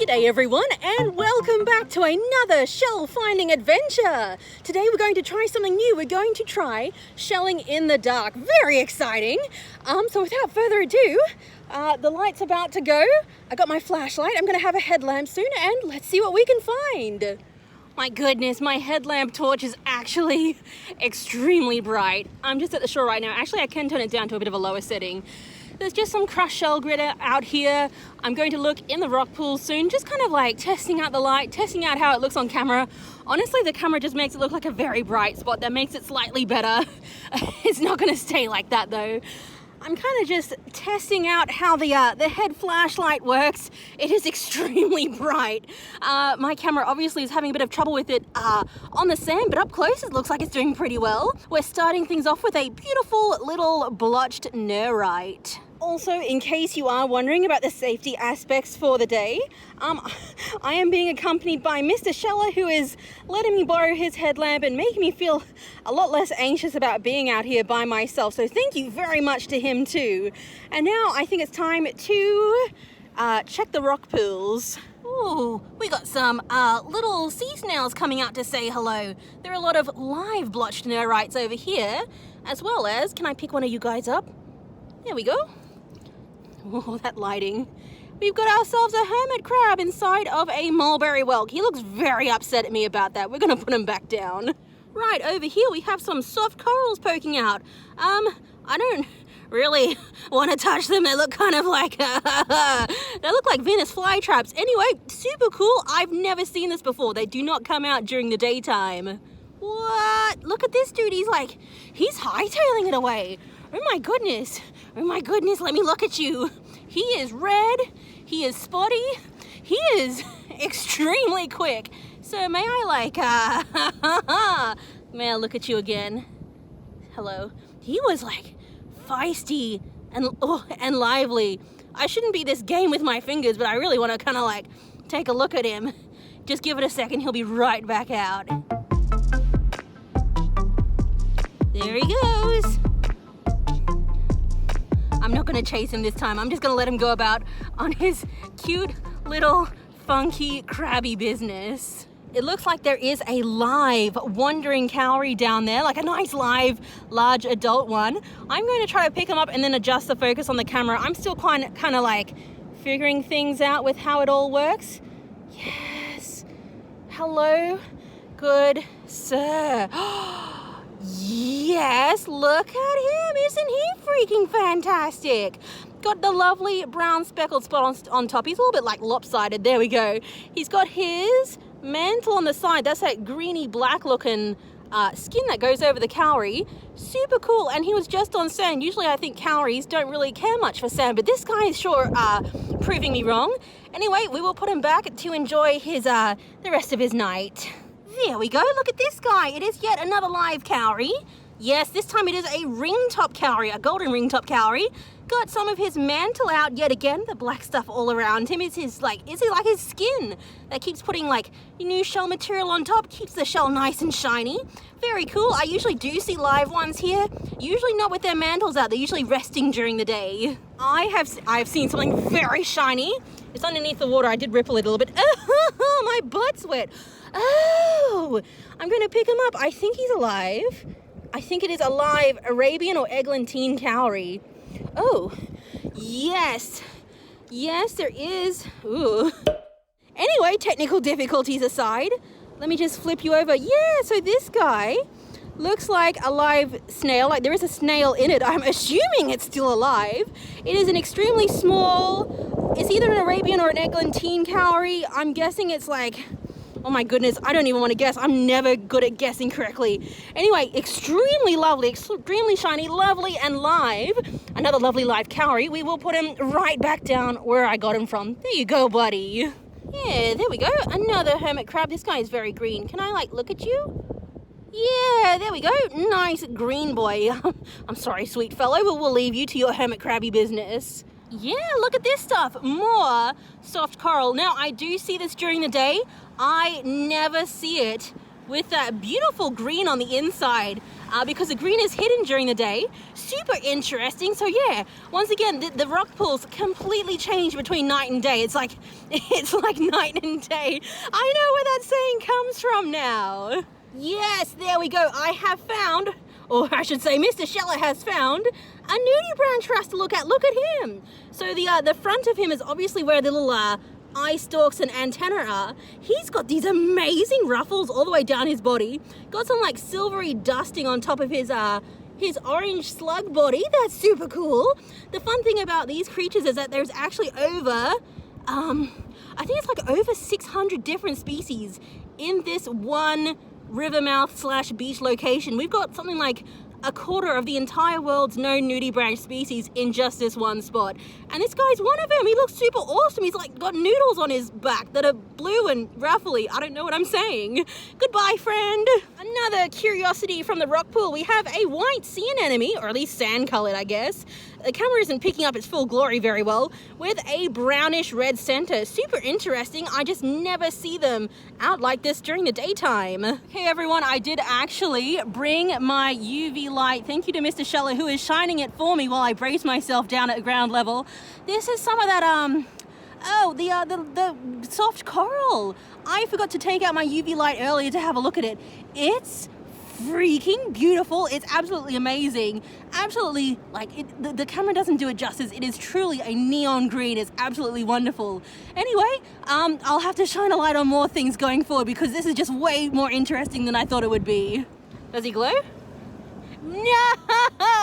G'day everyone, and welcome back to another shell finding adventure. Today we're going to try something new. We're going to try shelling in the dark. Very exciting. So without further ado, the light's about to go. I got my flashlight. I'm going to have a headlamp soon, and let's see what we can find. My goodness, my headlamp torch is actually extremely bright. I'm just at the shore right now. Actually, I can turn it down to a bit of a lower setting. There's just some crushed shell grit out here. I'm going to look in the rock pools soon, just kind of like testing out the light, testing out how it looks on camera. Honestly, the camera just makes it look like a very bright spot. That makes it slightly better. It's not going to stay like that though. I'm kind of just testing out how the head flashlight works. It is extremely bright. My camera obviously is having a bit of trouble with it on the sand, but up close it looks like it's doing pretty well. We're starting things off with a beautiful little blotched nerite. Also, in case you are wondering about the safety aspects for the day, I am being accompanied by Mr. Sheller, who is letting me borrow his headlamp and making me feel a lot less anxious about being out here by myself. So thank you very much to him too. And now I think it's time to check the rock pools. Ooh, we got some little sea snails coming out to say hello. There are a lot of live blotched nerites over here, as well as, can I pick one of you guys up? There we go. Oh, that lighting. We've got ourselves a hermit crab inside of a mulberry whelk. He looks very upset at me about that. We're gonna put him back down. Right, over here we have some soft corals poking out. I don't really want to touch them. They look kind of like, they look like Venus flytraps. Anyway, super cool. I've never seen this before. They do not come out during the daytime. What? Look at this dude. He's hightailing it away. Oh my goodness, let me look at you. He is red, he is spotty, he is extremely quick. So may I may I look at you again? Hello. He was like feisty and lively. I shouldn't be this game with my fingers, but I really want to kind of like take a look at him. Just give it a second, he'll be right back out. There he goes. I'm not going to chase him this time. I'm just going to let him go about on his cute little funky crabby business. It looks like there is a live wandering cowry down there, like a nice live large adult one. I'm going to try to pick him up and then adjust the focus on the camera. I'm still kind of like figuring things out with how it all works. Yes. Hello, good sir. Yes, look at him. Isn't he freaking fantastic? Got the lovely brown speckled spot on top. He's a little bit like lopsided. There we go. He's got his mantle on the side. That's that greeny black looking skin that goes over the cowry. Super cool. And he was just on sand. Usually I think cowries don't really care much for sand, but this guy is sure proving me wrong. Anyway, we will put him back to enjoy his the rest of his night. There we go, look at this guy. It is yet another live cowry. Yes, this time it is a ringtop cowry, a golden ringtop cowry. Got some of his mantle out yet again, the black stuff all around him. Is it like his skin that keeps putting like new shell material on top, keeps the shell nice and shiny. Very cool. I usually do see live ones here, usually not with their mantles out. They're usually resting during the day. I've seen something very shiny. It's underneath the water. I did ripple it a little bit. Oh, my butt's wet. Oh, I'm going to pick him up. I think he's alive. I think it is a live Arabian or Eglantine Cowry. Oh, yes. Yes, there is. Ooh. Anyway, technical difficulties aside, let me just flip you over. Yeah, so this guy looks like a live snail. Like there is a snail in it. I'm assuming it's still alive. It is an extremely small, it's either an Arabian or an Eglantine Cowry. I'm guessing it's like, oh my goodness, I don't even want to guess. I'm never good at guessing correctly. Anyway, extremely lovely, extremely shiny, lovely and live. Another lovely live cowry. We will put him right back down where I got him from. There you go, buddy. Yeah, there we go. Another hermit crab. This guy is very green. Can I like look at you? Yeah, there we go. Nice green boy. I'm sorry, sweet fellow, but we'll leave you to your hermit crabby business. Yeah, look at this stuff. More soft coral. Now, I do see this during the day. I never see it with that beautiful green on the inside because the green is hidden during the day. Super interesting. So yeah, once again, the rock pools completely change between night and day. It's like night and day. I know where that saying comes from now. Yes, there we go. I have found, or I should say Mr. Sheller has found, a nudie branch for us to look at. Look at him. So the front of him is obviously where the little eye stalks and antenna are. He's got these amazing ruffles all the way down his body. Got some like silvery dusting on top of his orange slug body. That's super cool. The fun thing about these creatures is that there's actually over, I think it's like over 600 different species in this one river mouth / beach location. We've got something like a quarter of the entire world's known nudie branch species in just this one spot. And this guy's one of them. He looks super awesome. He's like got noodles on his back that are blue and ruffly. I don't know what I'm saying. Goodbye, friend. Another curiosity from the rock pool. We have a white sea anemone, or at least sand colored, I guess. The camera isn't picking up its full glory very well, with a brownish red center. Super interesting. I just never see them out like this during the daytime. Hey everyone, I did actually bring my UV light. Thank you to Mr. Sheller, who is shining it for me while I brace myself down at ground level. This is some of that, the soft coral. I forgot to take out my UV light earlier to have a look at it. It's freaking beautiful. It's absolutely amazing. Absolutely, like, the camera doesn't do it justice. It is truly a neon green. It's absolutely wonderful. Anyway, I'll have to shine a light on more things going forward because this is just way more interesting than I thought it would be. Does he glow? No,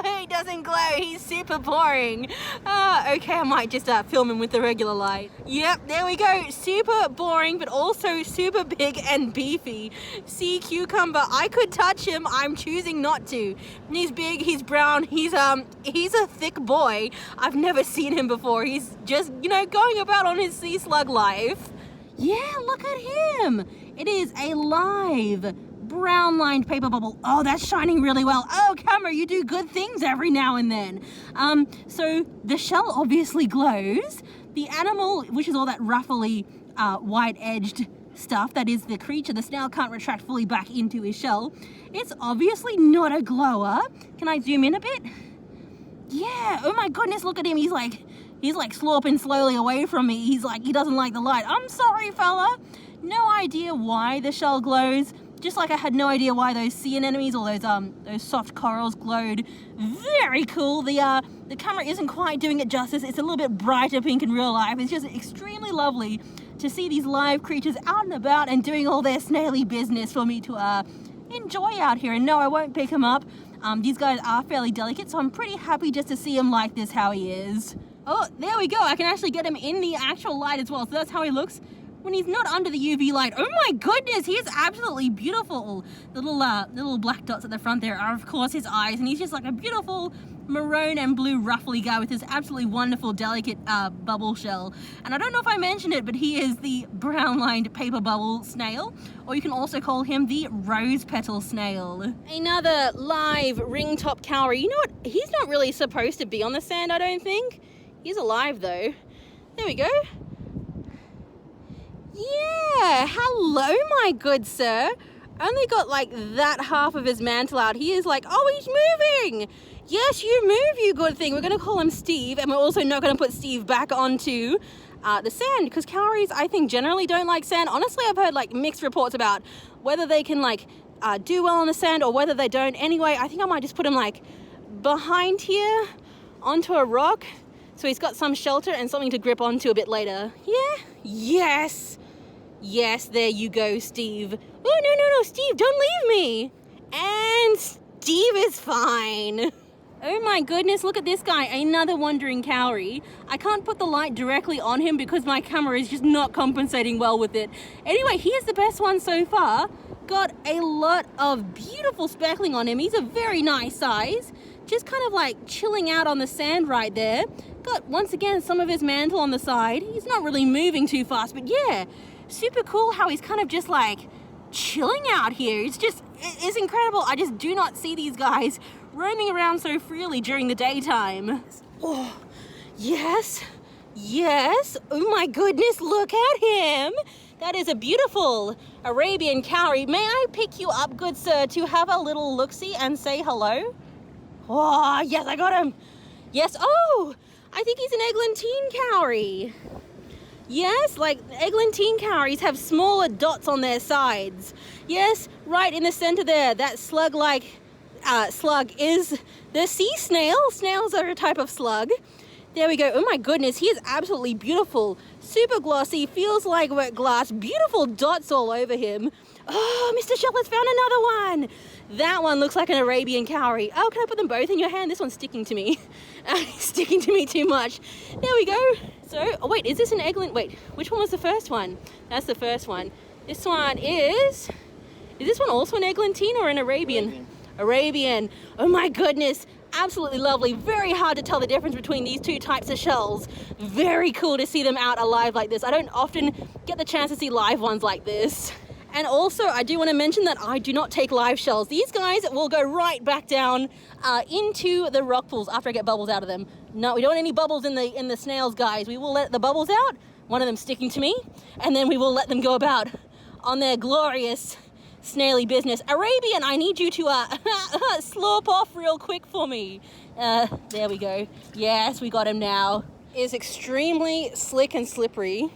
he doesn't glow. He's super boring. Okay, I might just film him with the regular light. Yep, there we go. Super boring, but also super big and beefy. Sea cucumber. I could touch him. I'm choosing not to. He's big. He's brown. He's a thick boy. I've never seen him before. He's just, going about on his sea slug life. Yeah, look at him. It is a live brown lined paper bubble. Oh, that's shining really well. Oh, camera, you do good things every now and then. So the shell obviously glows. The animal, which is all that ruffly, white edged stuff, that is the creature, the snail can't retract fully back into his shell. It's obviously not a glower. Can I zoom in a bit? Yeah, oh my goodness, look at him. He's like slurping slowly away from me. He doesn't like the light. I'm sorry, fella. No idea why the shell glows. Just like I had no idea why those sea anemones or those soft corals glowed. Very cool. The camera isn't quite doing it justice. It's a little bit brighter pink in real life. It's just extremely lovely to see these live creatures out and about and doing all their snaily business for me to enjoy out here. And no, I won't pick them up. These guys are fairly delicate, so I'm pretty happy just to see him like this, how he is. Oh, there we go. I can actually get him in the actual light as well. So that's how he looks when he's not under the UV light. Oh my goodness, he is absolutely beautiful. The little black dots at the front there are of course his eyes, and he's just like a beautiful maroon and blue ruffly guy with this absolutely wonderful delicate bubble shell. And I don't know if I mentioned it, but he is the brown lined paper bubble snail, or you can also call him the rose petal snail. Another live ringtop cowry. You know what, he's not really supposed to be on the sand, I don't think. He's alive though. There we go. Yeah, hello my good sir. Only got like that half of his mantle out. He is like, oh, he's moving. Yes, you move, you good thing. We're going to call him Steve, and we're also not going to put Steve back onto the sand, because cowries, I think, generally don't like sand. Honestly, I've heard like mixed reports about whether they can like do well on the sand or whether they don't. Anyway, I think I might just put him like behind here onto a rock, so he's got some shelter and something to grip onto a bit later. Yeah? Yes. Yes, there you go, Steve. Oh, no, Steve, don't leave me. And Steve is fine. Oh my goodness, look at this guy, another wandering cowry. I can't put the light directly on him because my camera is just not compensating well with it. Anyway, here's the best one so far. Got a lot of beautiful speckling on him. He's a very nice size. Just kind of like chilling out on the sand right there. Got, once again, some of his mantle on the side. He's not really moving too fast, but yeah, super cool how he's kind of just like chilling out here. It's incredible. I just do not see these guys roaming around so freely during the daytime. Oh, yes. Oh my goodness, look at him. That is a beautiful Arabian Cowry. May I pick you up, good sir, to have a little look-see and say hello? Oh, yes, I got him. Yes, oh, I think he's an Eglantine Cowry. Yes, like Eglantine Cowries have smaller dots on their sides. Yes, right in the center there, that slug-like slug is the sea snail. Snails are a type of slug. There we go. Oh my goodness, he is absolutely beautiful. Super glossy, feels like wet glass, beautiful dots all over him. Oh, Mr. Shell has found another one. That one looks like an Arabian Cowry. Oh, can I put them both in your hand? This one's sticking to me. Sticking to me too much. There we go. So, oh wait, is this an Eglantine? Wait, which one was the first one? That's the first one. This one is this one also an Eglantine or an Arabian? Arabian. Oh my goodness. Absolutely lovely. Very hard to tell the difference between these two types of shells. Very cool to see them out alive like this. I don't often get the chance to see live ones like this. And also, I do want to mention that I do not take live shells. These guys will go right back down into the rock pools after I get bubbles out of them. No, we don't want any bubbles in the snails, guys. We will let the bubbles out, one of them sticking to me, and then we will let them go about on their glorious snaily business. Arabian, I need you to slurp off real quick for me. There we go. Yes, we got him now. Is extremely slick and slippery.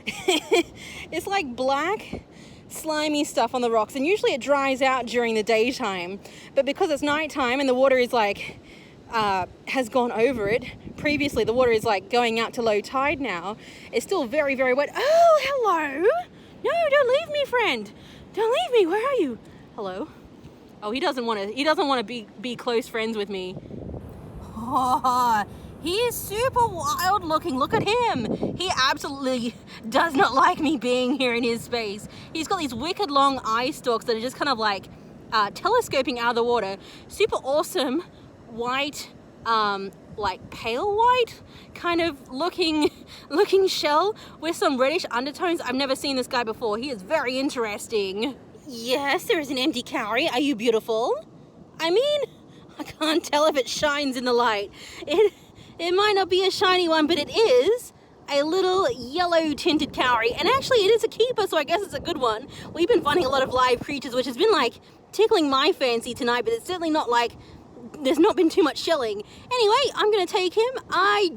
It's like black, slimy stuff on the rocks, and usually it dries out during the daytime. But because it's nighttime and the water is like has gone over it. Previously, the water is like going out to low tide now. It's still very, very wet. Oh, hello. No, don't leave me, friend. Don't leave me. Where are you? Hello. Oh, he doesn't want to be close friends with me. Oh, he is super wild looking. Look at him. He absolutely does not like me being here in his space. He's got these wicked long eye stalks that are just kind of like telescoping out of the water. Super awesome white, like pale white kind of looking shell with some reddish undertones. I've never seen this guy before. He is very interesting. Yes, there is an empty cowrie. Are you beautiful? I mean, I can't tell if it shines in the light. It might not be a shiny one, but it is a little yellow tinted cowrie. And actually it is a keeper, so I guess it's a good one. We've been finding a lot of live creatures, which has been like tickling my fancy tonight, but it's certainly not like there's not been too much shelling. Anyway, I'm gonna take him. I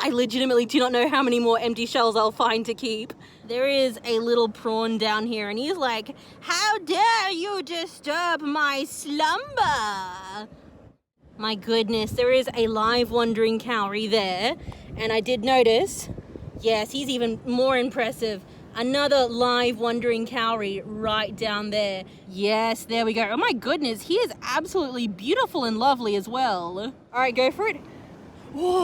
legitimately do not know how many more empty shells I'll find to keep. There is a little prawn down here, and he's like, "How dare you disturb my slumber?" My goodness, there is a live wandering cowrie there, and I did notice, yes, he's even more impressive. Another live wandering cowrie right down there. Yes, there we go. Oh my goodness, he is absolutely beautiful and lovely as well. All right, go for it. Whoa!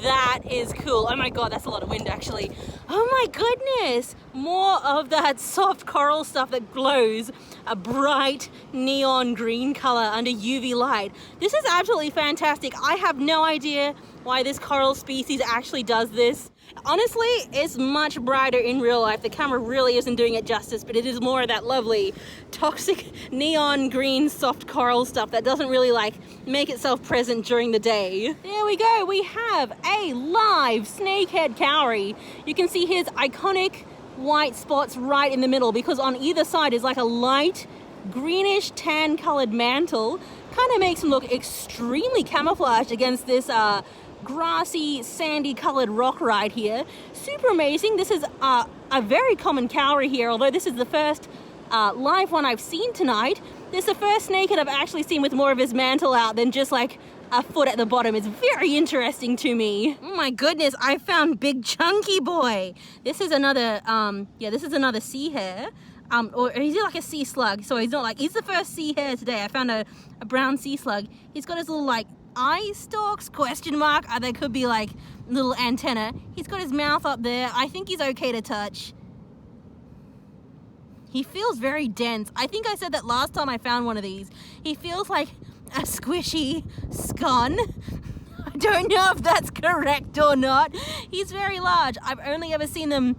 That is cool. Oh my god, that's a lot of wind actually. Oh my goodness! More of that soft coral stuff that glows a bright neon green color under UV light. This is absolutely fantastic. I have no idea why this coral species actually does this. Honestly, it's much brighter in real life. The camera really isn't doing it justice, but it is more of that lovely toxic neon green soft coral stuff that doesn't really like make itself present during the day. There we go. We have a live snakehead cowry. You can see his iconic white spots right in the middle because on either side is like a light greenish tan colored mantle. Kind of makes him look extremely camouflaged against this grassy, sandy colored rock right here. Super amazing. This is a very common cowrie here, although this is the first live one I've seen tonight. This is the first snakehead I've actually seen with more of his mantle out than just like a foot at the bottom. It's very interesting to me. Oh my goodness, I found big chunky boy. This is another, this is another sea hare. Or is he like a sea slug? So he's not like, he's the first sea hare today. I found a brown sea slug. He's got his little like eye stalks, question mark. There could be like little antenna. He's got his mouth up there. I think he's okay to touch. He feels very dense. I think I said that last time I found one of these. He feels like a squishy scone. I don't know if that's correct or not. He's very large. I've only ever seen them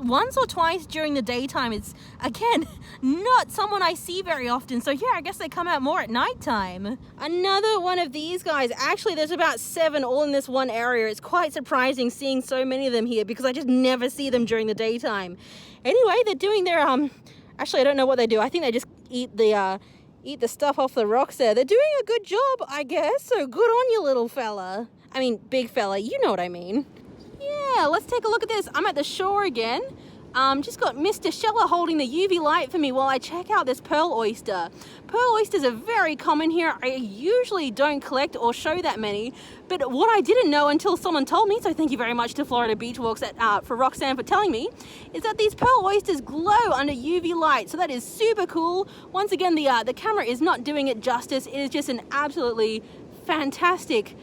once or twice during the daytime. It's, again, not someone I see very often. So yeah, I guess they come out more at nighttime. Another one of these guys. Actually, there's about 7 all in this one area. It's quite surprising seeing so many of them here because I just never see them during the daytime. Anyway, they're doing their, actually, I don't know what they do. I think they just eat the stuff off the rocks there. They're doing a good job, I guess. So good on you, little fella. I mean, big fella, you know what I mean. Yeah, let's take a look at this. I'm at the shore again. Just got Mr. Sheller holding the UV light for me while I check out this pearl oyster. Pearl oysters are very common here. I usually don't collect or show that many, but what I didn't know until someone told me, so thank you very much to Florida Beach Walks for Roxanne for telling me, is that these pearl oysters glow under UV light. So that is super cool. Once again, the camera is not doing it justice. It is just an absolutely fantastic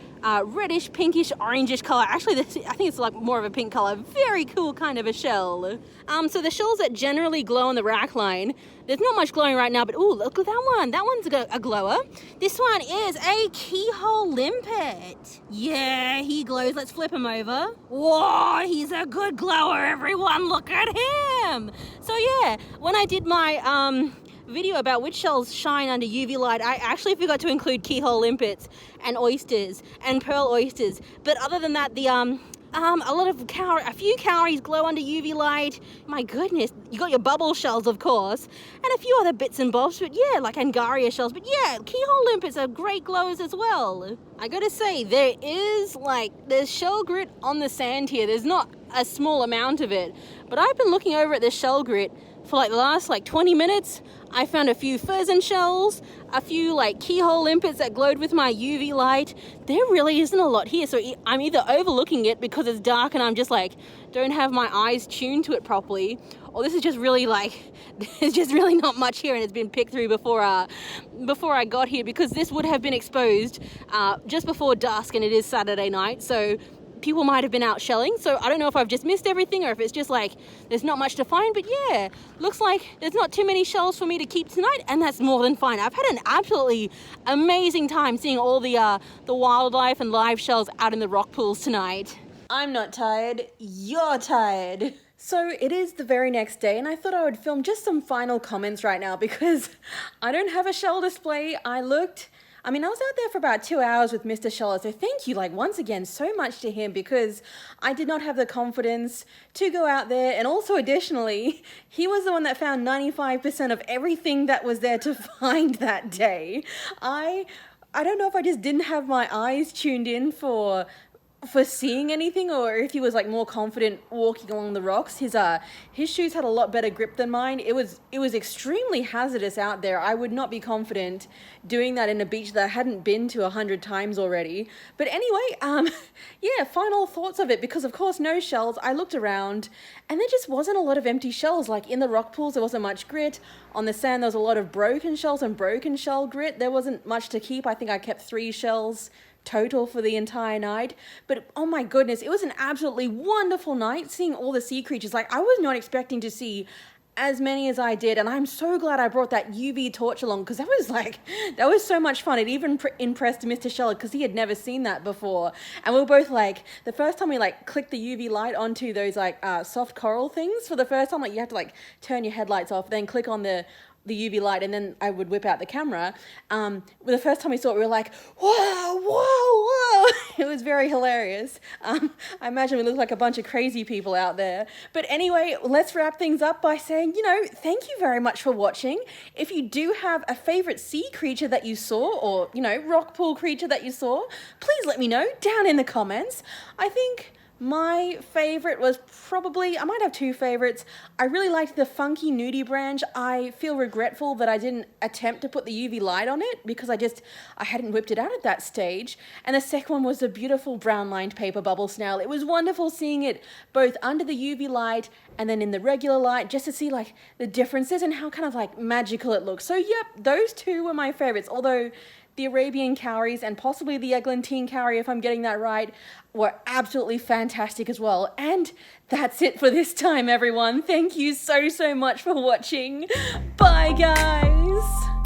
reddish, pinkish, orangish color. Actually, I think it's like more of a pink color. Very cool kind of a shell. So the shells that generally glow on the rack line, there's not much glowing right now, but ooh, look at that one. That one's a glower. This one is a keyhole limpet. Yeah, he glows. Let's flip him over. Whoa, he's a good glower, everyone. Look at him. So yeah, when I did my video about which shells shine under UV light, I actually forgot to include keyhole limpets and oysters and pearl oysters. But other than that, a few cowries glow under UV light. My goodness, you got your bubble shells, of course, and a few other bits and bobs. But yeah, like Angaria shells. But yeah, keyhole limpets are great glowers as well. I gotta say, there's shell grit on the sand here. There's not a small amount of it, but I've been looking over at this shell grit for like the last 20 minutes. I found a few pheasant shells, a few keyhole limpets that glowed with my UV light. There really isn't a lot here, so I'm either overlooking it because it's dark and I'm just don't have my eyes tuned to it properly, or this is just really there's just really not much here and it's been picked through before I got here, because this would have been exposed just before dusk and it is Saturday night, so people might have been out shelling. So I don't know if I've just missed everything or if it's just there's not much to find, but yeah, looks like there's not too many shells for me to keep tonight, and that's more than fine. I've had an absolutely amazing time seeing all the wildlife and live shells out in the rock pools tonight. I'm not tired, you're tired. So it is the very next day, and I thought I would film just some final comments right now because I don't have a shell display. I was out there for about 2 hours with Mr. Sheller, so thank you, once again, so much to him, because I did not have the confidence to go out there, and also additionally, he was the one that found 95% of everything that was there to find that day. I don't know if I just didn't have my eyes tuned in for seeing anything, or if he was more confident walking along the rocks. His shoes had a lot better grip than mine. It was extremely hazardous out there. I would not be confident doing that in a beach that I hadn't been to 100 times already. But anyway, yeah, final thoughts of it, because of course no shells. I looked around and there just wasn't a lot of empty shells. In the rock pools there wasn't much grit. On the sand there was a lot of broken shells and broken shell grit. There wasn't much to keep. I think I kept 3 shells total for the entire night. But oh my goodness, it was an absolutely wonderful night seeing all the sea creatures. I was not expecting to see as many as I did, and I'm so glad I brought that UV torch along, because that was so much fun. It even impressed Mr. Sheller because he had never seen that before, and we were both the first time we clicked the UV light onto those soft coral things for the first time, you have to turn your headlights off, then click on the UV light, and then I would whip out the camera. The first time we saw it, we were whoa, whoa, whoa. It was very hilarious. I imagine we looked like a bunch of crazy people out there. But anyway, let's wrap things up by saying, thank you very much for watching. If you do have a favorite sea creature that you saw, or, rock pool creature that you saw, please let me know down in the comments. I think my favorite was probably, I might have 2 favorites. I really liked the funky Nudie Branch. I feel regretful that I didn't attempt to put the UV light on it because I hadn't whipped it out at that stage. And the second one was the beautiful brown lined paper bubble snail. It was wonderful seeing it both under the UV light and then in the regular light, just to see the differences and how kind of magical it looks. So yep, those 2 were my favorites, although the Arabian Cowries and possibly the Eglantine Cowry, if I'm getting that right, were absolutely fantastic as well. And that's it for this time, everyone. Thank you so much for watching. Bye, guys.